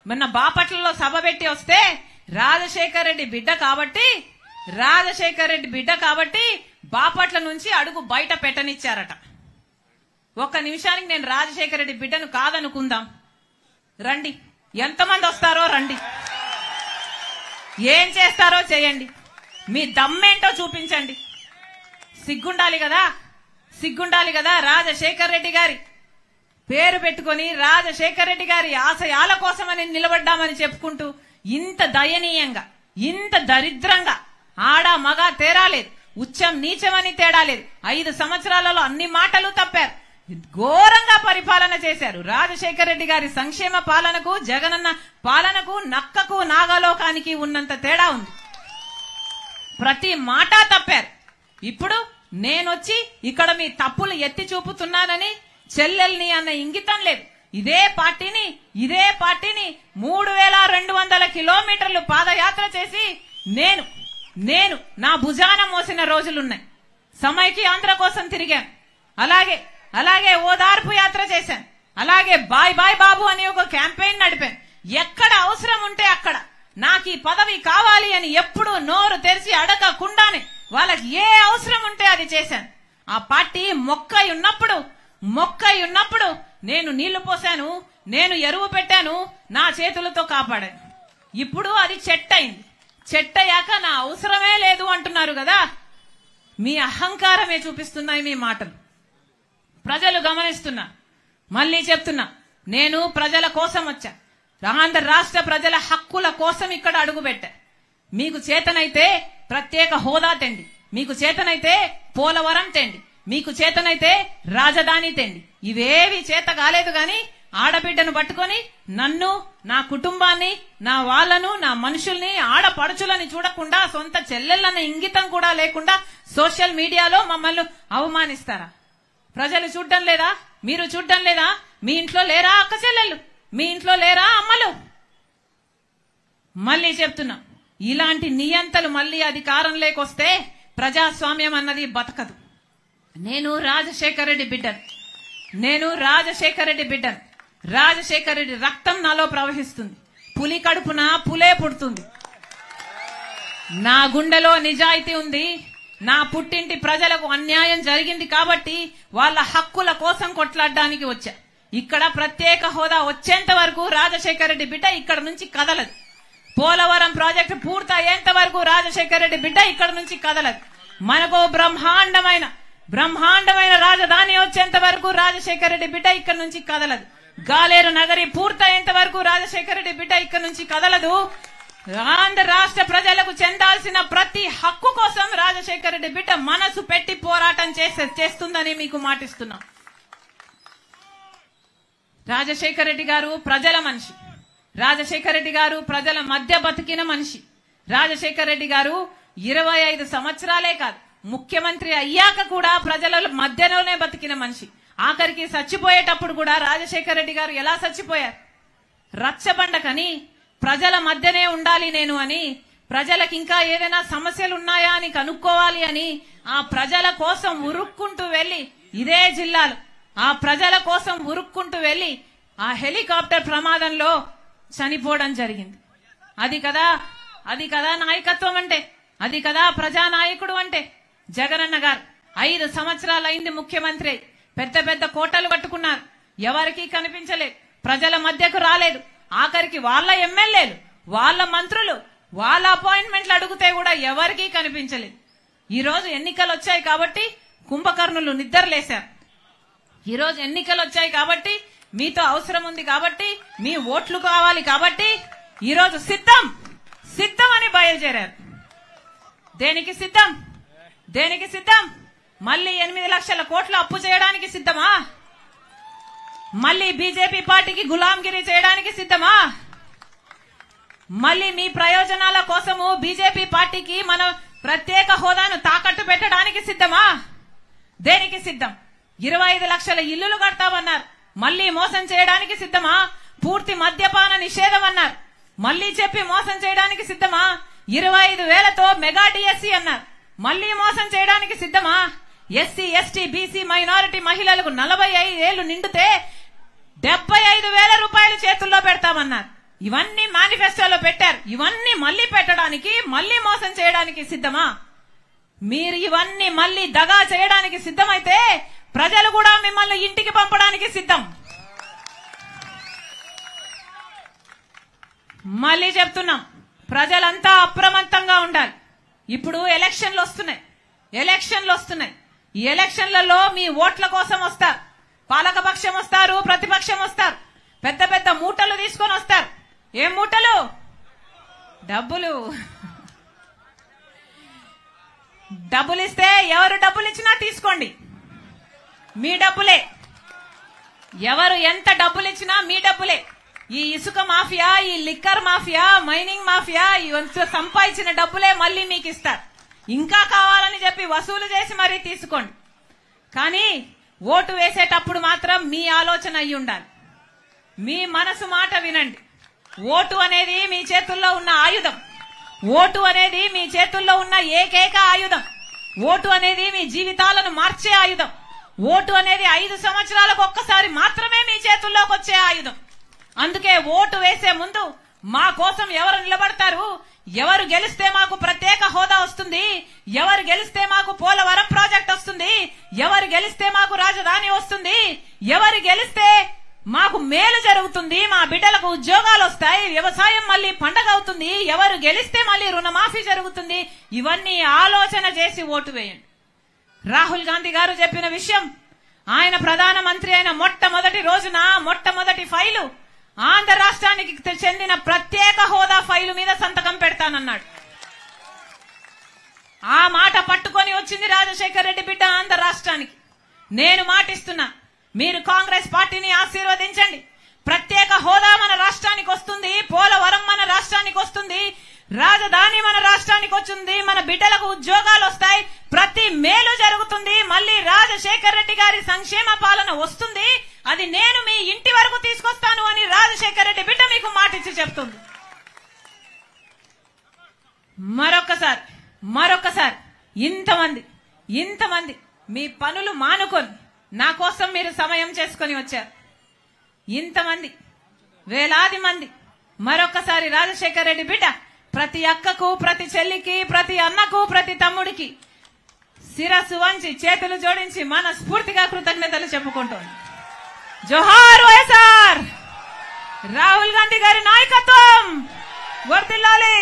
మొన్న బాపట్లలో సభ పెట్టి వస్తే రాజశేఖర్ రెడ్డి బిడ్డ కాబట్టి బాపట్ల నుంచి అడుగు బయట పెట్టనిచ్చారట. ఒక్క నిమిషానికి నేను రాజశేఖర్ రెడ్డి బిడ్డను కాదనుకుందాం. రండి, ఎంతమంది వస్తారో రండి, ఏం చేస్తారో చేయండి, మీ దమ్మేంటో చూపించండి. సిగ్గుండాలి కదా రాజశేఖర్ రెడ్డి గారి పేరు పెట్టుకొని రాజశేఖర్ రెడ్డి గారి ఆశయాల కోసమని నిలబడ్డామని చెప్పుకుంటూ ఇంత దయనీయంగా, ఇంత దరిద్రంగా ఆడ మగ తేడా లేదు, ఉచ్చం నీచమని తేడా లేదు. 5 సంవత్సరాలలో అన్ని మాటలు తప్పారు, ఘోరంగా పరిపాలన చేశారు. రాజశేఖర్ రెడ్డి గారి సంక్షేమ పాలనకు జగనన్న పాలనకు నక్కకు నాగలోకానికి ఉన్నంత తేడా ఉంది. ప్రతి మాట తప్పారు. ఇప్పుడు నేనొచ్చి ఇక్కడ మీ తప్పులు ఎత్తి చూపుతున్నానని చెల్లెల్ని అన్న ఇంగితం లేదు. ఇదే పార్టీని 3200 కిలోమీటర్లు పాదయాత్ర చేసి నేను నా భుజాన మోసిన రోజులున్నాయి. సమైకి ఆంధ్ర కోసం తిరిగాను, అలాగే ఓదార్పు యాత్ర చేశాను, అలాగే బాయ్ బాయ్ బాబు అని ఒక క్యాంపెయిన్ నడిపాను. ఎక్కడ అవసరం ఉంటే అక్కడ నాకు ఈ పదవి కావాలి అని ఎప్పుడు నోరు తెరిచి అడగకుండానే వాళ్ళకి ఏ అవసరం ఉంటే అది చేశాను. ఆ పార్టీ మొక్కై ఉన్నప్పుడు నేను నీళ్లు పోసాను, నేను ఎరువు పెట్టాను, నా చేతులతో కాపాడాను. ఇప్పుడు అది చెట్టయింది. చెట్టయ్యాక నా అవసరమే లేదు అంటున్నారు కదా. మీ అహంకారమే చూపిస్తున్నాయి మీ మాటలు. ప్రజలు గమనిస్తున్నా. మళ్ళీ చెప్తున్నా, నేను ప్రజల కోసం వచ్చా. ఆంధ్ర రాష్ట్ర ప్రజల హక్కుల కోసం ఇక్కడ అడుగుపెట్టా. మీకు చేతనైతే ప్రత్యేక హోదా తెండి, మీకు చేతనైతే పోలవరం తెండి, మీకు చేతనైతే రాజధాని తెండి. ఇవేవి చేత కాలేదు గాని ఆడబిడ్డను పట్టుకొని నన్ను, నా కుటుంబాన్ని, నా వాళ్లను, నా మనుషుల్ని, ఆడపడుచులని చూడకుండా, సొంత చెల్లెళ్ళన్న ఇంగితం కూడా లేకుండా సోషల్ మీడియాలో మమ్మల్ని అవమానిస్తారా? ప్రజలు చూడ్డం లేదా? మీరు చూడ్డం లేదా? మీ ఇంట్లో లేరా అక్క చెల్లెళ్ళు? మీ ఇంట్లో లేరా అమ్మలు? మళ్ళీ చెప్తున్నా, ఇలాంటి నియంతలు మళ్ళీ అధికారం లేకొస్తే ప్రజాస్వామ్యం అన్నది బతకదు. నేను రాజశేఖర్ రెడ్డి బిడ్డను. రాజశేఖర్ రెడ్డి రక్తం నాలో ప్రవహిస్తుంది. పులి కడుపున పులే పుడుతుంది. నా గుండెలో నిజాయితీ ఉంది. నా పుట్టింటి ప్రజలకు అన్యాయం జరిగింది కాబట్టి వాళ్ళ హక్కుల కోసం కొట్లాడడానికి వచ్చా. ఇక్కడ ప్రత్యేక హోదా వచ్చేంత వరకు రాజశేఖర్ రెడ్డి బిడ్డ ఇక్కడ నుంచి కదలదు. పోలవరం ప్రాజెక్టు పూర్తయ్యేంత వరకు రాజశేఖర్ రెడ్డి బిడ్డ ఇక్కడ నుంచి కదలదు. మనకు బ్రహ్మాండమైన రాజధాని వచ్చేంత వరకు రాజశేఖర్ రెడ్డి బిడ్డ ఇక్కడ నుంచి కదలదు. గాలేరు నగరి పూర్తయ్యేంత వరకు రాజశేఖర్ రెడ్డి బిడ్డ ఇక్కడ నుంచి కదలదు. ఆంధ్ర రాష్ట్ర ప్రజలకు చెందాల్సిన ప్రతి హక్కు కోసం రాజశేఖర్ రెడ్డి బిడ్డ మనసు పెట్టి పోరాటం చేస్తుందని మీకు మాటిస్తున్నా. రాజశేఖర్ రెడ్డి గారు ప్రజల మనిషి. రాజశేఖర్ రెడ్డి గారు ప్రజల మధ్య బతికిన మనిషి. రాజశేఖర్ రెడ్డి గారు 25 సంవత్సరాలే కాదు, ముఖ్యమంత్రి అయ్యాక కూడా ప్రజల మధ్యలోనే బతికిన మనిషి. ఆఖరికి చచ్చిపోయేటప్పుడు కూడా రాజశేఖర్ రెడ్డి గారు ఎలా చచ్చిపోయారు? రచ్చబండకని, ప్రజల మధ్యనే ఉండాలి నేను అని, ప్రజలకు ఇంకా ఏదైనా సమస్యలు ఉన్నాయా అని కనుక్కోవాలి అని ఆ ప్రజల కోసం ఉరుక్కుంటూ వెళ్లి, ఇదే జిల్లాలో ఆ ప్రజల కోసం ఉరుక్కుంటూ వెళ్లి ఆ హెలికాప్టర్ ప్రమాదంలో చనిపోవడం జరిగింది. అది కదా నాయకత్వం అంటే, అది కదా ప్రజానాయకుడు అంటే. జగనన్న గారు 5 సంవత్సరాలైంది ముఖ్యమంత్రి. పెద్ద కోటలు కట్టుకున్నారు, ఎవరికీ కనిపించలేదు, ప్రజల మధ్యకు రాలేదు. ఆఖరికి వాళ్ళ ఎమ్మెల్యేలు, వాళ్ళ మంత్రులు, వాళ్ళ అపాయింట్మెంట్లు అడిగితే కూడా ఎవరికీ కనిపించలేదు. ఈ రోజు ఎన్నికలు వచ్చాయి కాబట్టి కుంభకర్ణులు నిద్రలేశారు. ఈ రోజు ఎన్నికలు వచ్చాయి కాబట్టి, మీతో అవసరం ఉంది కాబట్టి, మీ ఓట్లు కావాలి కాబట్టి ఈ రోజు సిద్ధం అని బయలుదేరారు. దేనికి సిద్ధం? మళ్ళీ 8 లక్షల కోట్లు అప్పు చేయడానికి సిద్ధమా? మళ్ళీ బీజేపీ పార్టీకి గులాంగిరి చేయడానికి సిద్ధమా? మళ్ళీ మీ ప్రయోజనాల కోసము బీజేపీ పార్టీకి మన ప్రత్యేక హోదాను తాకట్టు పెట్టడానికి సిద్ధమా? దేనికి సిద్ధం? 25 లక్షల ఇల్లులు కడతామన్నారు, మళ్ళీ మోసం చేయడానికి సిద్ధమా? పూర్తి మద్యపాన నిషేధం అన్నారు, మళ్ళీ చెప్పి మోసం చేయడానికి సిద్ధమా? 25,000తో మెగా డిఎస్సీ అన్నారు, మళ్ళీ మోసం చేయడానికి సిద్ధమా? ఎస్సీ, ఎస్టీ, బీసీ, మైనారిటీ మహిళలకు 45 ఏళ్లు నిండితే 75,000 రూపాయలు చేతుల్లో పెడతామన్నారు, ఇవన్నీ మేనిఫెస్టోలో పెట్టారు. ఇవన్నీ మళ్ళీ పెట్టడానికి, మళ్ళీ మోసం చేయడానికి సిద్ధమా? మీరు ఇవన్నీ మళ్ళీ దగా చేయడానికి సిద్ధమైతే ప్రజలు కూడా మిమ్మల్ని ఇంటికి పంపడానికి సిద్ధం. మళ్ళీ చెప్తున్నాం, ప్రజలంతా అప్రమత్తంగా ఉండాలి. ఇప్పుడు ఎలక్షన్లు వస్తున్నాయి. ఈ ఎలక్షన్లలో మీ ఓట్ల కోసం వస్తారు. పాలకపక్షం వస్తారు, ప్రతిపక్షం వస్తారు. పెద్ద పెద్ద మూటలు తీసుకొని వస్తారు. ఏం మూటలు? డబ్బులు. డబ్బులు ఇస్తే ఎవరు డబ్బులు ఇచ్చినా తీసుకోండి, మీ డబ్బులే. ఎవరు ఎంత డబ్బులు ఇచ్చినా మీ డబ్బులే. ఈ ఇసుక మాఫియా, ఈ లిక్కర్ మాఫియా, మైనింగ్ మాఫియా సంపాదించిన డబ్బులే మళ్ళీ మీకు ఇస్తారు. ఇంకా కావాలని చెప్పి వసూలు చేసి మరీ తీసుకోండి. కానీ ఓటు వేసేటప్పుడు మాత్రం మీ ఆలోచన అయి ఉండాలి. మీ మనసు మాట వినండి. ఓటు అనేది మీ చేతుల్లో ఉన్న ఆయుధం. ఓటు అనేది మీ చేతుల్లో ఉన్న ఏకైక ఆయుధం. ఓటు అనేది మీ జీవితాలను మార్చే ఆయుధం. ఓటు అనేది 5 సంవత్సరాలకు ఒక్కసారి మాత్రమే మీ చేతుల్లోకి వచ్చే ఆయుధం. అందుకే ఓటు వేసే ముందు మా కోసం ఎవరు నిలబడతారు, ఎవరు గెలిస్తే మాకు ప్రత్యేక హోదా వస్తుంది, ఎవరు గెలిస్తే మాకు పోలవరం ప్రాజెక్ట్ వస్తుంది, ఎవరు గెలిస్తే మాకు రాజధాని వస్తుంది, ఎవరు గెలిస్తే మాకు మేలు జరుగుతుంది, మా బిడ్డలకు ఉద్యోగాలు వస్తాయి, వ్యవసాయం మళ్ళీ పండగ అవుతుంది, ఎవరు గెలిస్తే మళ్ళీ రుణమాఫీ జరుగుతుంది, ఇవన్నీ ఆలోచన చేసి ఓటు వేయండి. రాహుల్ గాంధీ గారు చెప్పిన విషయం, ఆయన ప్రధానమంత్రి అయిన మొట్టమొదటి రోజున మొట్టమొదటి ఫైలు ఆంధ్ర రాష్ట్రానికి చెందిన ప్రత్యేక హోదా ఫైలు మీద సంతకం పెడతానన్నాడు. ఆ మాట పట్టుకొని వచ్చింది రాజశేఖర రెడ్డి బిడ్డ ఆంధ్ర రాష్ట్రానికి. నేను మాటిస్తున్నా, మీరు కాంగ్రెస్ పార్టీని ఆశీర్వదించండి. ప్రత్యేక హోదా మన రాష్ట్రానికి వస్తుంది, పోలవరం మన రాష్ట్రానికి వస్తుంది, రాజధాని మన రాష్ట్రానికి వచ్చింది, మన బిడ్డలకు ఉద్యోగాలు వస్తాయి, ప్రతి మేలు జరుగుతుంది, మళ్ళీ రాజశేఖర రెడ్డి గారి సంక్షేమ పాలన వస్తుంది, అది నేను మీ ఇంటి వరకు తీసుకొస్తాను అని రాజశేఖర రెడ్డి బిడ్డ మీకు మాటిచ్చి చెప్తుంది. మరొకసారి ఇంతమంది మీ పనులు మానుకొని నా కోసం మీరు సమయం చేసుకొని వచ్చారు. ఇంతమంది, వేలాది మంది. మరొకసారి రాజశేఖర రెడ్డి బిడ్డ ప్రతి అక్కకు, ప్రతి చెల్లికి, ప్రతి అన్నకు, ప్రతి తమ్ముడికి శిరస్సు వంచి చేతులు జోడించి మనస్ఫూర్తిగా కృతజ్ఞతలు చెప్పుకుంటోంది. జోహార్ వైఎస్ఆర్, రాహుల్ గాంధీ గారి నాయకత్వం వర్ధిల్లాలి.